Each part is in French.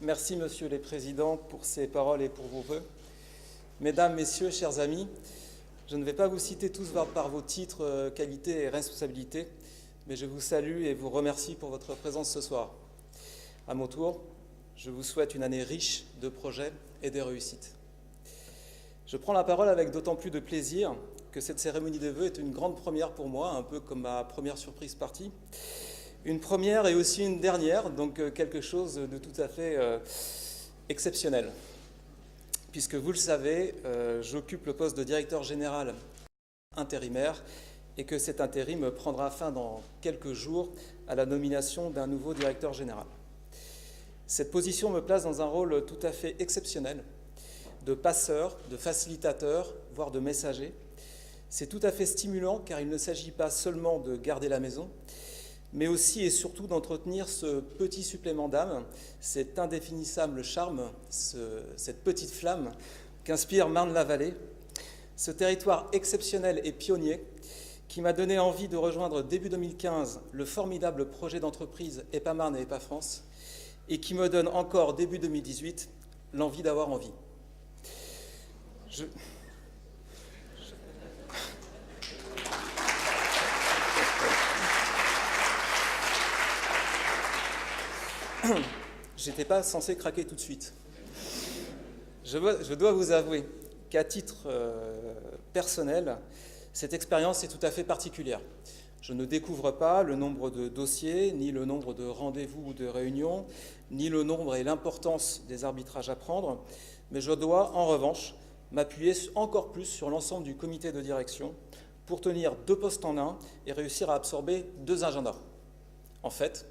Merci, Monsieur les Présidents, pour ces paroles et pour vos vœux. Mesdames, Messieurs, chers amis, je ne vais pas vous citer tous par vos titres, qualités et responsabilités, mais je vous salue et vous remercie pour votre présence ce soir. À mon tour, je vous souhaite une année riche de projets et de réussites. Je prends la parole avec d'autant plus de plaisir que cette cérémonie des vœux est une grande première pour moi, un peu comme ma première surprise partie. Une première et aussi une dernière, donc quelque chose de tout à fait exceptionnel. Puisque vous le savez, j'occupe le poste de directeur général intérimaire et que cet intérim prendra fin dans quelques jours à la nomination d'un nouveau directeur général. Cette position me place dans un rôle tout à fait exceptionnel, de passeur, de facilitateur, voire de messager. C'est tout à fait stimulant car il ne s'agit pas seulement de garder la maison, mais aussi et surtout d'entretenir ce petit supplément d'âme, cet indéfinissable charme, cette petite flamme qu'inspire Marne-la-Vallée, ce territoire exceptionnel et pionnier qui m'a donné envie de rejoindre début 2015 le formidable projet d'entreprise EPA Marne et EPA France et qui me donne encore début 2018 l'envie d'avoir envie. J'étais pas censé craquer tout de suite. Je dois vous avouer qu'à titre personnel, cette expérience est tout à fait particulière. Je ne découvre pas le nombre de dossiers, ni le nombre de rendez-vous ou de réunions, ni le nombre et l'importance des arbitrages à prendre, mais je dois en revanche m'appuyer encore plus sur l'ensemble du comité de direction pour tenir 2 postes en un et réussir à absorber 2 agendas. En fait,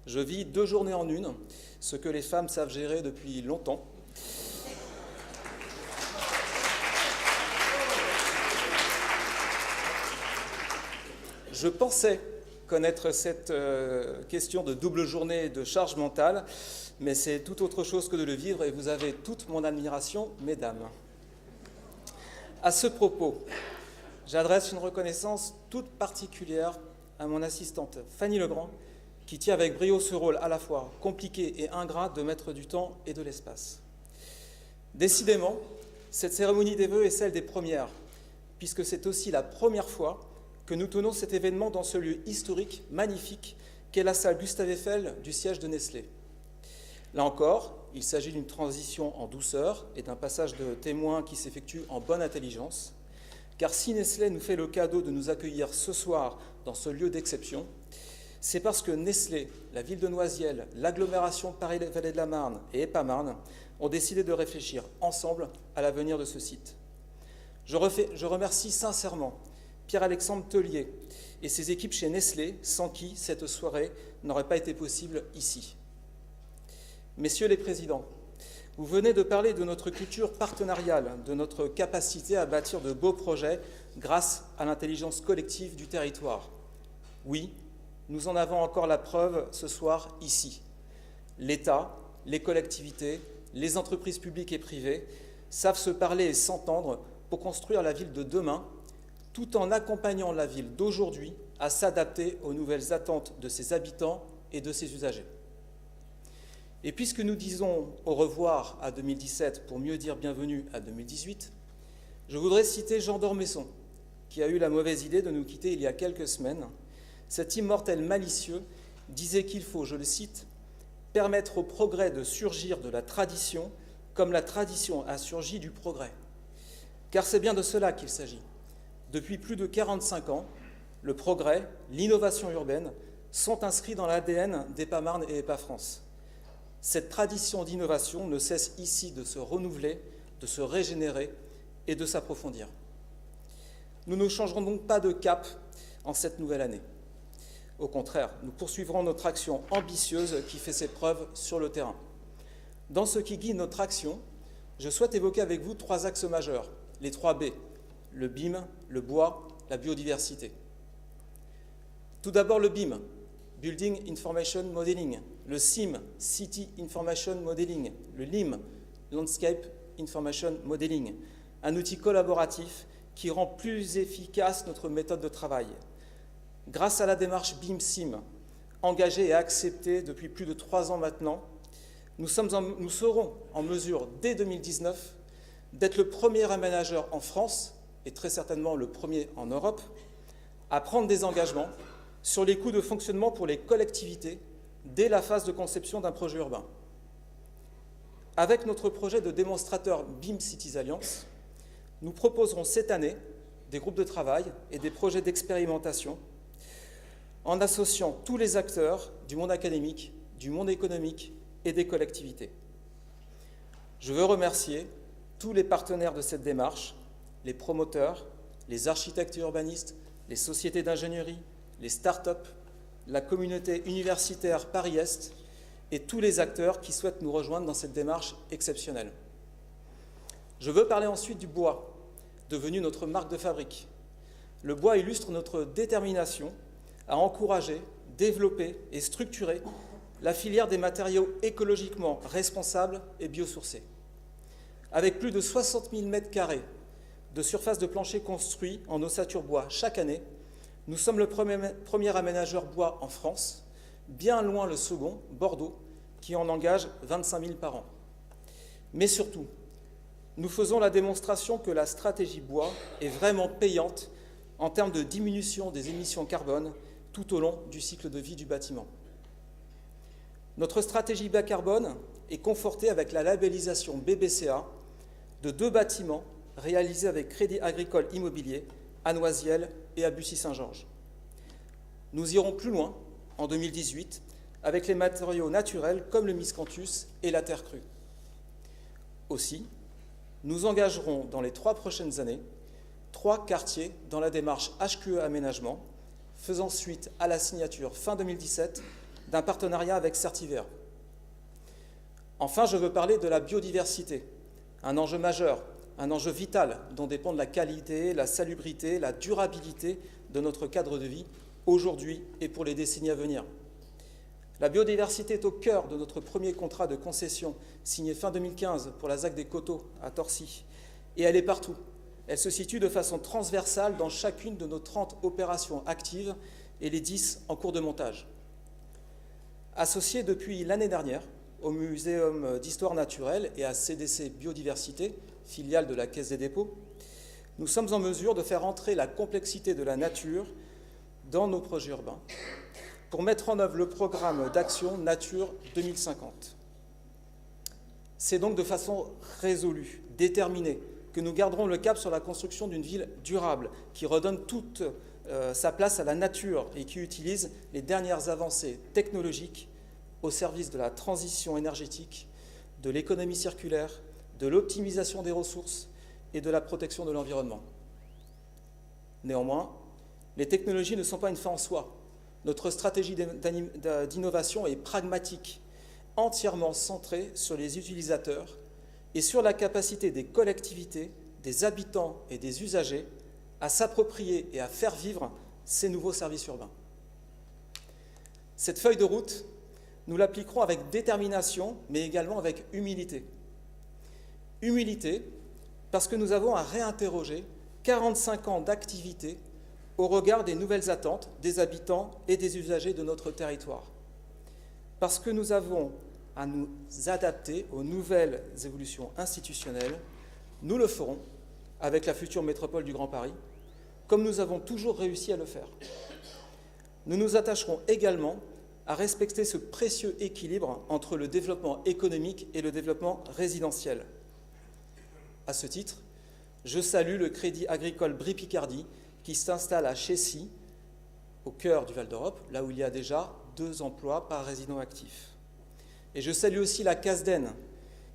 je vis 2 journées en une, ce que les femmes savent gérer depuis longtemps. Je pensais connaître cette question de double journée de charge mentale, mais c'est tout autre chose que de le vivre et vous avez toute mon admiration, mesdames. À ce propos, j'adresse une reconnaissance toute particulière à mon assistante Fanny Legrand, qui tient avec brio ce rôle à la fois compliqué et ingrat de mettre du temps et de l'espace. Décidément, cette cérémonie des vœux est celle des premières, puisque c'est aussi la première fois que nous tenons cet événement dans ce lieu historique, magnifique, qu'est la salle Gustave Eiffel du siège de Nestlé. Là encore, il s'agit d'une transition en douceur et d'un passage de témoins qui s'effectue en bonne intelligence, car si Nestlé nous fait le cadeau de nous accueillir ce soir dans ce lieu d'exception, c'est parce que Nestlé, la ville de Noisiel, l'agglomération Paris-Vallée de la Marne et EPA Marne ont décidé de réfléchir ensemble à l'avenir de ce site. Je remercie sincèrement Pierre-Alexandre Tellier et ses équipes chez Nestlé, sans qui cette soirée n'aurait pas été possible ici. Messieurs les présidents, vous venez de parler de notre culture partenariale, de notre capacité à bâtir de beaux projets grâce à l'intelligence collective du territoire. Oui, nous en avons encore la preuve ce soir ici. L'État, les collectivités, les entreprises publiques et privées savent se parler et s'entendre pour construire la ville de demain, tout en accompagnant la ville d'aujourd'hui à s'adapter aux nouvelles attentes de ses habitants et de ses usagers. Et puisque nous disons au revoir à 2017 pour mieux dire bienvenue à 2018, je voudrais citer Jean d'Ormesson, qui a eu la mauvaise idée de nous quitter il y a quelques semaines. Cet immortel malicieux disait qu'il faut, je le cite, « permettre au progrès de surgir de la tradition comme la tradition a surgi du progrès ». Car c'est bien de cela qu'il s'agit. Depuis plus de 45 ans, le progrès, l'innovation urbaine sont inscrits dans l'ADN d'EPA Marne et EPA France. Cette tradition d'innovation ne cesse ici de se renouveler, de se régénérer et de s'approfondir. Nous ne changerons donc pas de cap en cette nouvelle année. Au contraire, nous poursuivrons notre action ambitieuse qui fait ses preuves sur le terrain. Dans ce qui guide notre action, je souhaite évoquer avec vous 3 axes majeurs, les 3 B, le BIM, le bois, la biodiversité. Tout d'abord le BIM, Building Information Modeling, le CIM, City Information Modeling, le LIM, Landscape Information Modeling, un outil collaboratif qui rend plus efficace notre méthode de travail. Grâce à la démarche BIM-SIM, engagée et acceptée depuis plus de 3 ans maintenant, nous serons en mesure, dès 2019, d'être le premier aménageur en France, et très certainement le premier en Europe, à prendre des engagements sur les coûts de fonctionnement pour les collectivités dès la phase de conception d'un projet urbain. Avec notre projet de démonstrateur BIM Cities Alliance, nous proposerons cette année des groupes de travail et des projets d'expérimentation en associant tous les acteurs du monde académique, du monde économique et des collectivités. Je veux remercier tous les partenaires de cette démarche, les promoteurs, les architectes et urbanistes, les sociétés d'ingénierie, les start-up, la communauté universitaire Paris-Est et tous les acteurs qui souhaitent nous rejoindre dans cette démarche exceptionnelle. Je veux parler ensuite du bois, devenu notre marque de fabrique. Le bois illustre notre détermination à encourager, développer et structurer la filière des matériaux écologiquement responsables et biosourcés. Avec plus de 60 000 m² de surface de plancher construit en ossature bois chaque année, nous sommes le premier aménageur bois en France, bien loin le second, Bordeaux, qui en engage 25 000 par an. Mais surtout, nous faisons la démonstration que la stratégie bois est vraiment payante en termes de diminution des émissions carbone tout au long du cycle de vie du bâtiment. Notre stratégie bas carbone est confortée avec la labellisation BBCA de 2 bâtiments réalisés avec Crédit Agricole Immobilier à Noisiel et à Bussy-Saint-Georges. Nous irons plus loin en 2018 avec les matériaux naturels comme le miscanthus et la terre crue. Aussi, nous engagerons dans les 3 prochaines années 3 quartiers dans la démarche HQE Aménagement, faisant suite à la signature fin 2017 d'un partenariat avec Certivert. Enfin, je veux parler de la biodiversité, un enjeu majeur, un enjeu vital dont dépendent la qualité, la salubrité, la durabilité de notre cadre de vie aujourd'hui et pour les décennies à venir. La biodiversité est au cœur de notre premier contrat de concession signé fin 2015 pour la ZAC des Coteaux à Torcy. Et elle est partout. Elle se situe de façon transversale dans chacune de nos 30 opérations actives et les 10 en cours de montage. Associée depuis l'année dernière au Muséum d'Histoire naturelle et à CDC Biodiversité, filiale de la Caisse des dépôts, nous sommes en mesure de faire entrer la complexité de la nature dans nos projets urbains pour mettre en œuvre le programme d'action Nature 2050. C'est donc de façon résolue, déterminée, que nous garderons le cap sur la construction d'une ville durable qui redonne toute sa place à la nature et qui utilise les dernières avancées technologiques au service de la transition énergétique, de l'économie circulaire, de l'optimisation des ressources et de la protection de l'environnement. Néanmoins, les technologies ne sont pas une fin en soi. Notre stratégie d'innovation est pragmatique, entièrement centrée sur les utilisateurs et sur la capacité des collectivités, des habitants et des usagers à s'approprier et à faire vivre ces nouveaux services urbains. Cette feuille de route, nous l'appliquerons avec détermination, mais également avec humilité. Humilité, parce que nous avons à réinterroger 45 ans d'activité au regard des nouvelles attentes des habitants et des usagers de notre territoire. Parce que nous avons à nous adapter aux nouvelles évolutions institutionnelles, nous le ferons avec la future métropole du Grand Paris, comme nous avons toujours réussi à le faire. Nous nous attacherons également à respecter ce précieux équilibre entre le développement économique et le développement résidentiel. À ce titre, je salue le Crédit Agricole Brie-Picardie qui s'installe à Chessy, au cœur du Val-d'Europe, là où il y a déjà 2 emplois par résident actif. Et je salue aussi la Casd'En,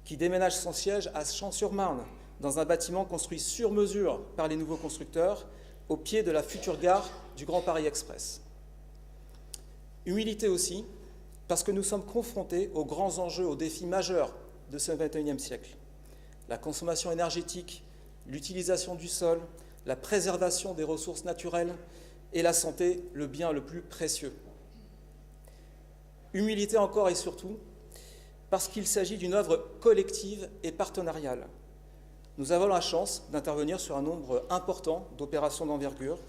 qui déménage son siège à Champs-sur-Marne, dans un bâtiment construit sur mesure par les nouveaux constructeurs, au pied de la future gare du Grand Paris Express. Humilité aussi, parce que nous sommes confrontés aux grands enjeux, aux défis majeurs de ce XXIe siècle. La consommation énergétique, l'utilisation du sol, la préservation des ressources naturelles et la santé, le bien le plus précieux. Humilité encore et surtout, parce qu'il s'agit d'une œuvre collective et partenariale. Nous avons la chance d'intervenir sur un nombre important d'opérations d'envergure,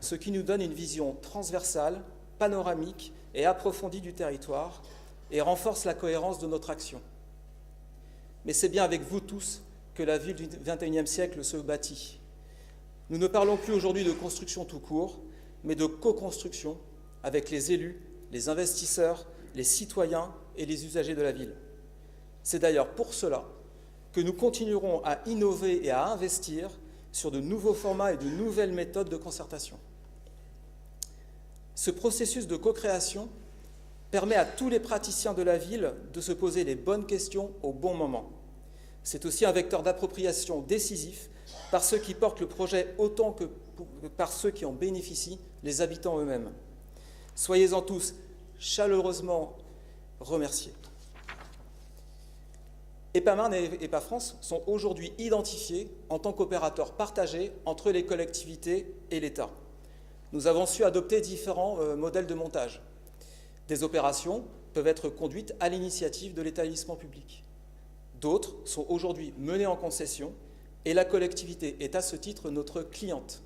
ce qui nous donne une vision transversale, panoramique et approfondie du territoire, et renforce la cohérence de notre action. Mais c'est bien avec vous tous que la ville du XXIe siècle se bâtit. Nous ne parlons plus aujourd'hui de construction tout court, mais de co-construction avec les élus, les investisseurs, les citoyens et les usagers de la ville. C'est d'ailleurs pour cela que nous continuerons à innover et à investir sur de nouveaux formats et de nouvelles méthodes de concertation. Ce processus de co-création permet à tous les praticiens de la ville de se poser les bonnes questions au bon moment. C'est aussi un vecteur d'appropriation décisif par ceux qui portent le projet autant que par ceux qui en bénéficient, les habitants eux-mêmes. Soyez-en tous chaleureusement remerciés. EPAMarne et EPAFrance sont aujourd'hui identifiés en tant qu'opérateurs partagés entre les collectivités et l'État. Nous avons su adopter différents modèles de montage. Des opérations peuvent être conduites à l'initiative de l'établissement public. D'autres sont aujourd'hui menées en concession et la collectivité est à ce titre notre cliente.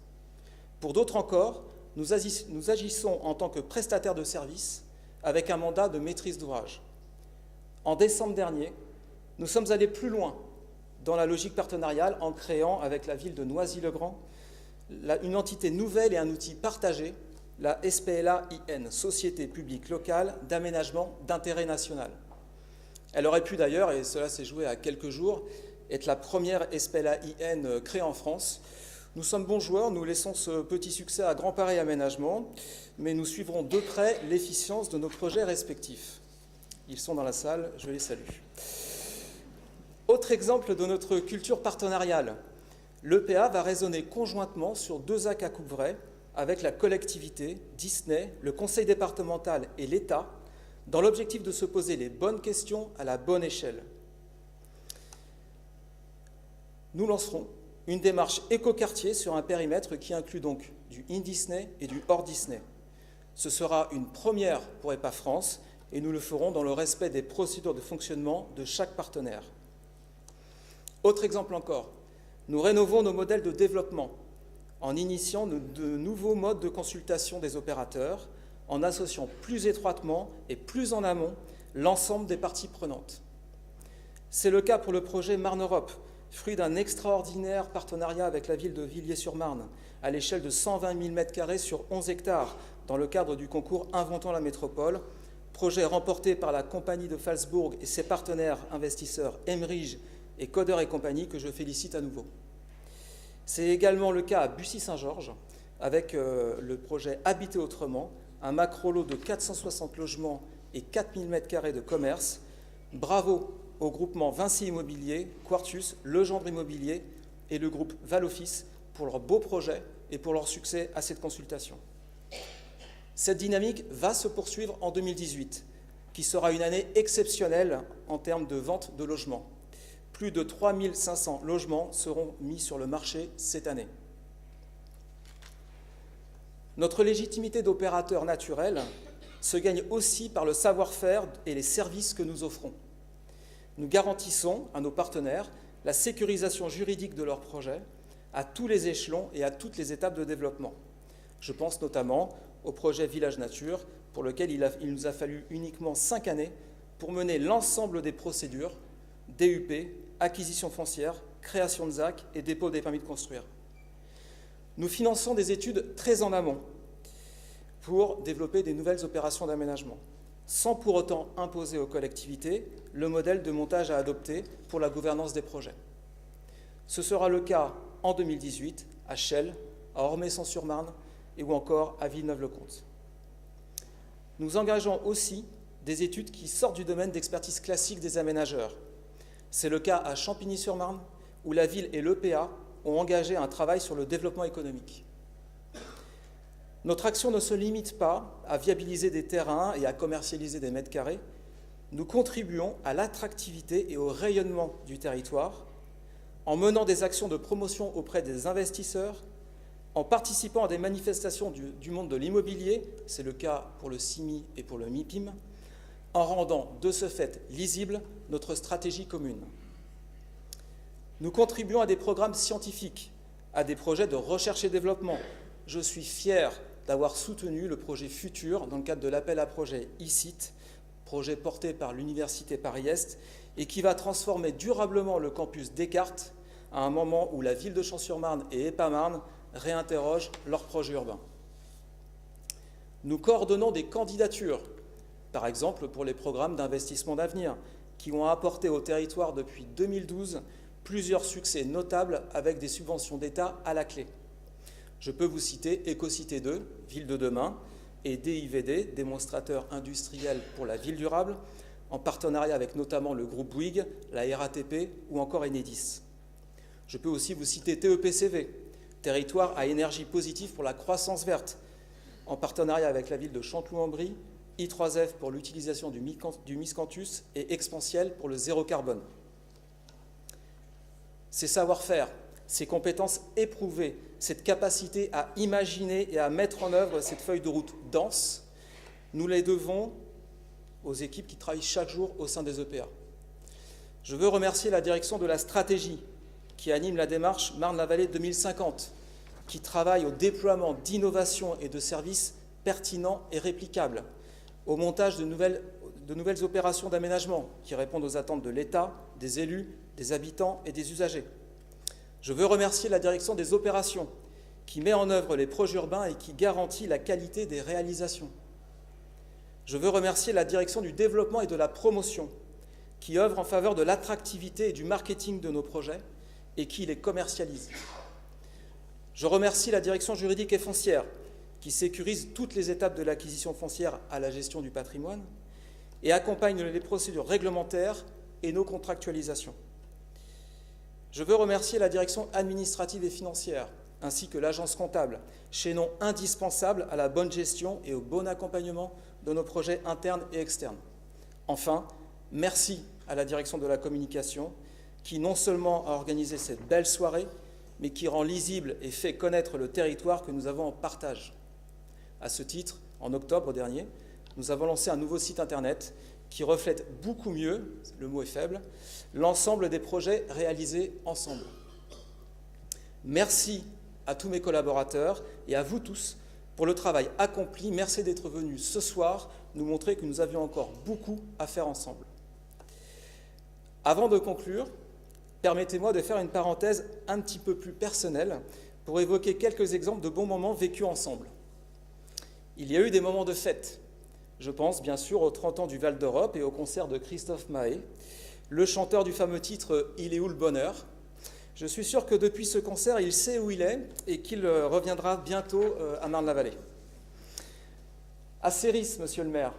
Pour d'autres encore, nous agissons en tant que prestataire de services avec un mandat de maîtrise d'ouvrage. En décembre dernier, nous sommes allés plus loin dans la logique partenariale en créant avec la ville de Noisy-le-Grand une entité nouvelle et un outil partagé, la SPLA-IN, Société publique locale d'aménagement d'intérêt national. Elle aurait pu d'ailleurs, et cela s'est joué à quelques jours, être la première SPLA-IN créée en France. Nous sommes bons joueurs, nous laissons ce petit succès à Grand Paris Aménagement, mais nous suivrons de près l'efficience de nos projets respectifs. Ils sont dans la salle, je les salue. Autre exemple de notre culture partenariale, l'EPA va raisonner conjointement sur 2 actes à Coupvray avec la collectivité, Disney, le conseil départemental et l'État, dans l'objectif de se poser les bonnes questions à la bonne échelle. Nous lancerons une démarche éco-quartier sur un périmètre qui inclut donc du in-Disney et du hors-Disney. Ce sera une première pour EPAFrance et nous le ferons dans le respect des procédures de fonctionnement de chaque partenaire. Autre exemple encore, nous rénovons nos modèles de développement en initiant de nouveaux modes de consultation des opérateurs, en associant plus étroitement et plus en amont l'ensemble des parties prenantes. C'est le cas pour le projet Marne Europe, fruit d'un extraordinaire partenariat avec la ville de Villiers-sur-Marne, à l'échelle de 120 000 m² sur 11 hectares, dans le cadre du concours Inventons la métropole, projet remporté par la compagnie de Phalsbourg et ses partenaires investisseurs Emerige et Coder et compagnie, que je félicite à nouveau. C'est également le cas à Bussy-Saint-Georges, avec le projet Habiter autrement, un macro-lot de 460 logements et 4000 m² de commerce. Bravo au groupement Vinci Immobilier, Quartus, Legendre Immobilier et le groupe Valoffice pour leurs beaux projets et pour leur succès à cette consultation. Cette dynamique va se poursuivre en 2018, qui sera une année exceptionnelle en termes de vente de logements. Plus de 3500 logements seront mis sur le marché cette année. Notre légitimité d'opérateur naturel se gagne aussi par le savoir-faire et les services que nous offrons. Nous garantissons à nos partenaires la sécurisation juridique de leurs projets à tous les échelons et à toutes les étapes de développement. Je pense notamment au projet Village Nature, pour lequel il nous a fallu uniquement 5 années pour mener l'ensemble des procédures, DUP, acquisition foncière, création de ZAC et dépôt des permis de construire. Nous finançons des études très en amont pour développer des nouvelles opérations d'aménagement, sans pour autant imposer aux collectivités le modèle de montage à adopter pour la gouvernance des projets. Ce sera le cas en 2018 à Chelles, à Ormesson-sur-Marne et ou encore à Villeneuve-le-Comte. Nous engageons aussi des études qui sortent du domaine d'expertise classique des aménageurs. C'est le cas à Champigny-sur-Marne, où la ville et l'EPA ont engagé un travail sur le développement économique. Notre action ne se limite pas à viabiliser des terrains et à commercialiser des mètres carrés. Nous contribuons à l'attractivité et au rayonnement du territoire en menant des actions de promotion auprès des investisseurs, en participant à des manifestations du monde de l'immobilier, c'est le cas pour le CIMI et pour le MIPIM, en rendant de ce fait lisible notre stratégie commune. Nous contribuons à des programmes scientifiques, à des projets de recherche et développement. Je suis fier d'avoir soutenu le projet Futur dans le cadre de l'appel à projet ICIT, projet porté par l'Université Paris-Est et qui va transformer durablement le campus Descartes à un moment où la ville de Champs-sur-Marne et Épamarne réinterrogent leurs projets urbains. Nous coordonnons des candidatures, par exemple pour les programmes d'investissement d'avenir, qui ont apporté au territoire depuis 2012 plusieurs succès notables avec des subventions d'État à la clé. Je peux vous citer Écocité 2, Ville de demain, et DIVD, démonstrateur industriel pour la ville durable, en partenariat avec notamment le groupe Bouygues, la RATP ou encore Enedis. Je peux aussi vous citer TEPCV, territoire à énergie positive pour la croissance verte, en partenariat avec la ville de Chanteloup-en-Brie, I3F pour l'utilisation du miscanthus et Expansiel pour le zéro carbone. Ces savoir-faire, ces compétences éprouvées, cette capacité à imaginer et à mettre en œuvre cette feuille de route dense, nous les devons aux équipes qui travaillent chaque jour au sein des EPA. Je veux remercier la direction de la stratégie qui anime la démarche Marne-la-Vallée 2050, qui travaille au déploiement d'innovations et de services pertinents et réplicables, au montage de nouvelles opérations d'aménagement qui répondent aux attentes de l'État, des élus, des habitants et des usagers. Je veux remercier la direction des opérations qui met en œuvre les projets urbains et qui garantit la qualité des réalisations. Je veux remercier la direction du développement et de la promotion qui œuvre en faveur de l'attractivité et du marketing de nos projets et qui les commercialise. Je remercie la direction juridique et foncière qui sécurise toutes les étapes de l'acquisition foncière à la gestion du patrimoine et accompagne les procédures réglementaires et nos contractualisations. Je veux remercier la direction administrative et financière, ainsi que l'agence comptable, chaînon indispensable à la bonne gestion et au bon accompagnement de nos projets internes et externes. Enfin, merci à la direction de la communication, qui non seulement a organisé cette belle soirée, mais qui rend lisible et fait connaître le territoire que nous avons en partage. À ce titre, en octobre dernier, nous avons lancé un nouveau site internet qui reflète beaucoup mieux, le mot est faible, l'ensemble des projets réalisés ensemble. Merci à tous mes collaborateurs et à vous tous pour le travail accompli. Merci d'être venus ce soir nous montrer que nous avions encore beaucoup à faire ensemble. Avant de conclure, permettez-moi de faire une parenthèse un petit peu plus personnelle pour évoquer quelques exemples de bons moments vécus ensemble. Il y a eu des moments de fête. Je pense bien sûr aux 30 ans du Val d'Europe et au concert de Christophe Maé, le chanteur du fameux titre « Il est où le bonheur ?» Je suis sûr que depuis ce concert, il sait où il est et qu'il reviendra bientôt à Marne-la-Vallée. À Céris, monsieur le maire,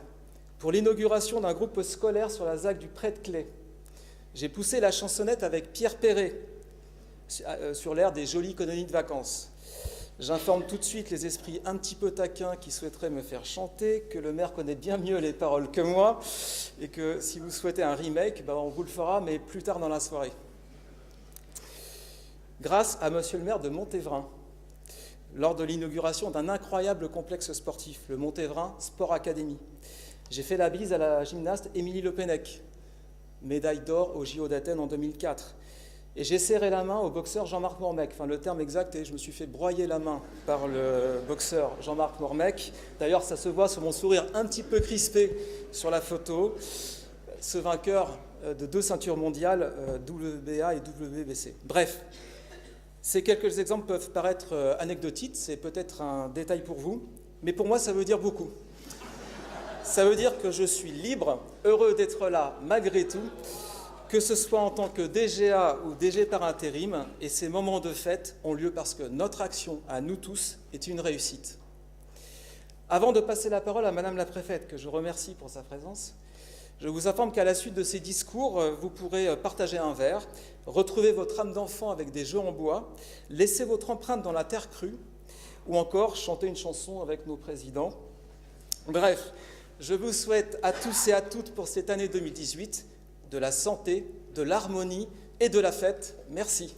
pour l'inauguration d'un groupe scolaire sur la ZAC du Pré-de-Clé, j'ai poussé la chansonnette avec Pierre Perret sur l'air des jolies colonies de vacances. J'informe tout de suite les esprits un petit peu taquins qui souhaiteraient me faire chanter que le maire connaît bien mieux les paroles que moi et que si vous souhaitez un remake, on vous le fera, mais plus tard dans la soirée. Grâce à monsieur le maire de Montévrain, lors de l'inauguration d'un incroyable complexe sportif, le Montévrain Sport Academy, j'ai fait la bise à la gymnaste Émilie Le Pennec, médaille d'or au JO d'Athènes en 2004. Et j'ai serré la main au boxeur Jean-Marc Mormec. Enfin, le terme exact est je me suis fait broyer la main par le boxeur Jean-Marc Mormec. D'ailleurs, ça se voit sur mon sourire un petit peu crispé sur la photo. Ce vainqueur de 2 ceintures mondiales, WBA et WBC. Bref, ces quelques exemples peuvent paraître anecdotiques, c'est peut-être un détail pour vous, mais pour moi, ça veut dire beaucoup. Ça veut dire que je suis libre, heureux d'être là malgré tout, que ce soit en tant que DGA ou DG par intérim, et ces moments de fête ont lieu parce que notre action, à nous tous, est une réussite. Avant de passer la parole à Madame la Préfète, que je remercie pour sa présence, je vous informe qu'à la suite de ces discours, vous pourrez partager un verre, retrouver votre âme d'enfant avec des jeux en bois, laisser votre empreinte dans la terre crue, ou encore chanter une chanson avec nos présidents. Bref, je vous souhaite à tous et à toutes pour cette année 2018 de la santé, de l'harmonie et de la fête. Merci.